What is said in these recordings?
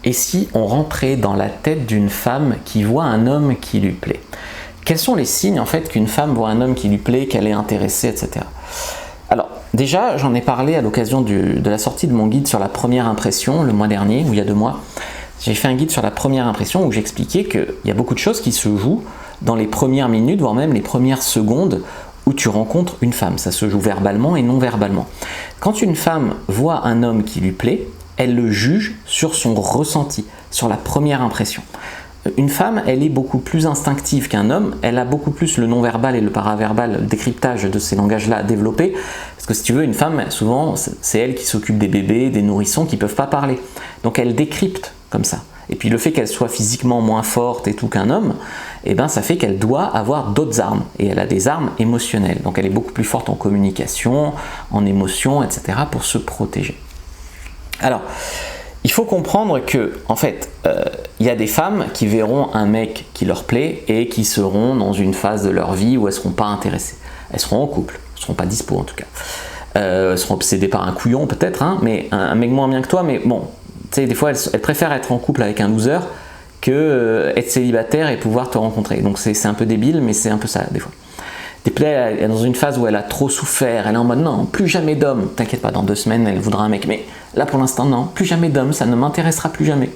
Et si on rentrait dans la tête d'une femme qui voit un homme qui lui plaît? Quels sont les signes en fait qu'une femme voit un homme qui lui plaît, qu'elle est intéressée, etc. Alors déjà, j'en ai parlé à l'occasion de la sortie de mon guide sur la première impression le mois dernier, ou il y a 2 mois. J'ai fait un guide sur la première impression où j'expliquais qu'il y a beaucoup de choses qui se jouent dans les premières minutes, voire même les premières secondes où tu rencontres une femme. Ça se joue verbalement et non verbalement. Quand une femme voit un homme qui lui plaît, elle le juge sur son ressenti, sur la première impression. Une femme, elle est beaucoup plus instinctive qu'un homme, elle a beaucoup plus le non-verbal et le paraverbal, le décryptage de ces langages-là à développer, parce que si tu veux, une femme, souvent, c'est elle qui s'occupe des bébés, des nourrissons qui ne peuvent pas parler. Donc elle décrypte comme ça. Et puis le fait qu'elle soit physiquement moins forte et tout qu'un homme, eh ben, ça fait qu'elle doit avoir d'autres armes, et elle a des armes émotionnelles. Donc elle est beaucoup plus forte en communication, en émotion, etc. pour se protéger. Alors, il faut comprendre que, en fait, il y a des femmes qui verront un mec qui leur plaît et qui seront dans une phase de leur vie où elles ne seront pas intéressées. Elles seront en couple, elles ne seront pas dispo en tout cas. Elles seront obsédées par un couillon peut-être, hein, mais un mec moins bien que toi, mais bon, tu sais, des fois elles préfèrent être en couple avec un loser que être célibataire et pouvoir te rencontrer. Donc c'est un peu débile, mais c'est un peu ça des fois. Elle est dans une phase où elle a trop souffert, elle est en mode non, plus jamais d'homme, t'inquiète pas, dans 2 semaines elle voudra un mec, mais là pour l'instant non, plus jamais d'homme, ça ne m'intéressera plus jamais.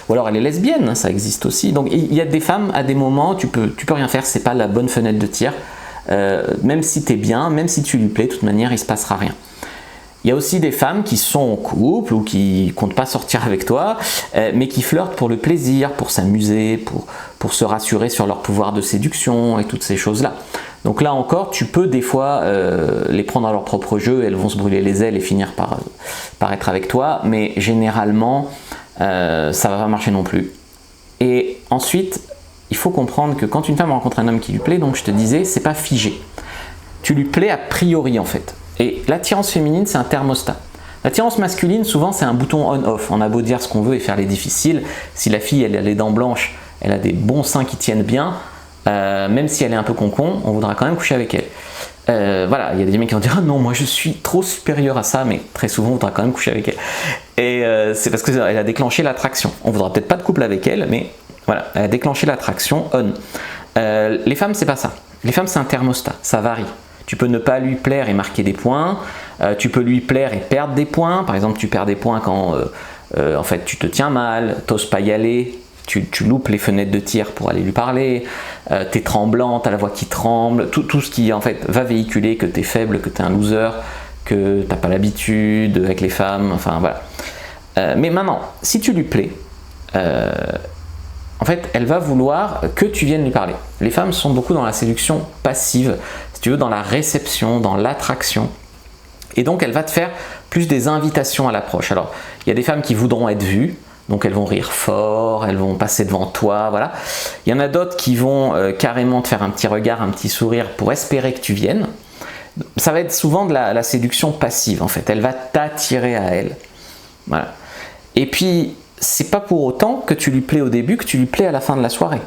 Ou alors elle est lesbienne, ça existe aussi. Donc il y a des femmes à des moments, tu peux rien faire, c'est pas la bonne fenêtre de tir, même si t'es bien, même si tu lui plais, de toute manière il se passera rien. Il y a aussi des femmes qui sont en couple ou qui comptent pas sortir avec toi, mais qui flirtent pour le plaisir, pour s'amuser, pour se rassurer sur leur pouvoir de séduction et toutes ces choses-là. Donc là encore, tu peux des fois les prendre à leur propre jeu, elles vont se brûler les ailes et finir par être avec toi, mais généralement, ça va pas marcher non plus. Et ensuite, il faut comprendre que quand une femme rencontre un homme qui lui plaît, donc je te disais, c'est pas figé. Tu lui plais a priori en fait. Et l'attirance féminine, c'est un thermostat. L'attirance masculine, souvent, c'est un bouton on-off. On a beau dire ce qu'on veut et faire les difficiles. Si la fille, elle a les dents blanches, elle a des bons seins qui tiennent bien, même si elle est un peu con-con, on voudra quand même coucher avec elle. Voilà, il y a des mecs qui vont dire « Ah non, moi je suis trop supérieur à ça », mais très souvent, on voudra quand même coucher avec elle. Et c'est parce qu'elle a déclenché l'attraction. On voudra peut-être pas de couple avec elle, mais voilà, elle a déclenché l'attraction on. Les femmes, c'est pas ça. Les femmes, c'est un thermostat, ça varie. Tu peux ne pas lui plaire et marquer des points, tu peux lui plaire et perdre des points. Par exemple, tu perds des points quand en fait, tu te tiens mal, t'oses pas y aller, tu loupes les fenêtres de tir pour aller lui parler, t'es tremblante, t'as la voix qui tremble, tout ce qui en fait va véhiculer que t'es faible, que t'es un loser, que t'as pas l'habitude avec les femmes, enfin voilà. Mais maintenant, si tu lui plais, en fait, elle va vouloir que tu viennes lui parler. Les femmes sont beaucoup dans la séduction passive, si tu veux, dans la réception, dans l'attraction. Et donc, elle va te faire plus des invitations à l'approche. Alors, il y a des femmes qui voudront être vues, donc elles vont rire fort, elles vont passer devant toi, voilà. Il y en a d'autres qui vont carrément te faire un petit regard, un petit sourire pour espérer que tu viennes. Ça va être souvent de la séduction passive, en fait. Elle va t'attirer à elle. Voilà. Et puis, c'est pas pour autant que tu lui plais au début, que tu lui plais à la fin de la soirée.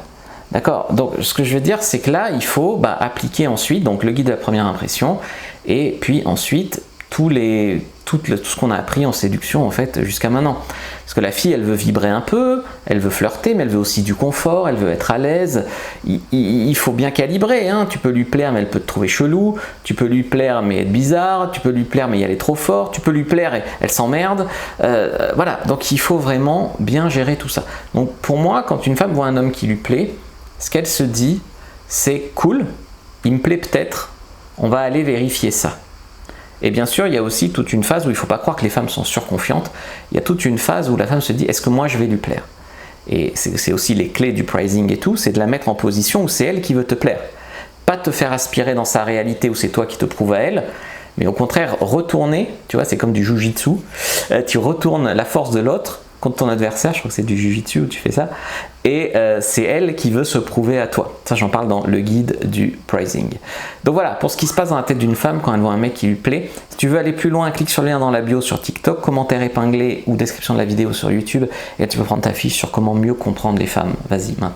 D'accord? Donc, ce que je veux dire, c'est que là, il faut appliquer ensuite donc, le guide de la première impression et puis ensuite tout ce qu'on a appris en séduction en fait jusqu'à maintenant. Parce que la fille, elle veut vibrer un peu, elle veut flirter, mais elle veut aussi du confort, elle veut être à l'aise. Il faut bien calibrer, hein. Tu peux lui plaire, mais elle peut te trouver chelou. Tu peux lui plaire, mais être bizarre. Tu peux lui plaire, mais y aller trop fort. Tu peux lui plaire et elle s'emmerde. Voilà, donc il faut vraiment bien gérer tout ça. Donc pour moi, quand une femme voit un homme qui lui plaît, ce qu'elle se dit, c'est cool, il me plaît peut-être, on va aller vérifier ça. Et bien sûr, il y a aussi toute une phase où il ne faut pas croire que les femmes sont surconfiantes. Il y a toute une phase où la femme se dit « Est-ce que moi je vais lui plaire ?» Et c'est aussi les clés du pricing et tout, c'est de la mettre en position où c'est elle qui veut te plaire. Pas te faire aspirer dans sa réalité où c'est toi qui te prouves à elle, mais au contraire, retourner, tu vois, c'est comme du jujitsu, tu retournes la force de l'autre contre ton adversaire, je crois que c'est du jujitsu où tu fais ça, et c'est elle qui veut se prouver à toi. Ça, j'en parle dans le guide du pricing. Donc voilà, pour ce qui se passe dans la tête d'une femme quand elle voit un mec qui lui plaît. Si tu veux aller plus loin, clique sur le lien dans la bio sur TikTok, commentaire épinglé ou description de la vidéo sur YouTube, et là, tu peux prendre ta fiche sur comment mieux comprendre les femmes. Vas-y, maintenant.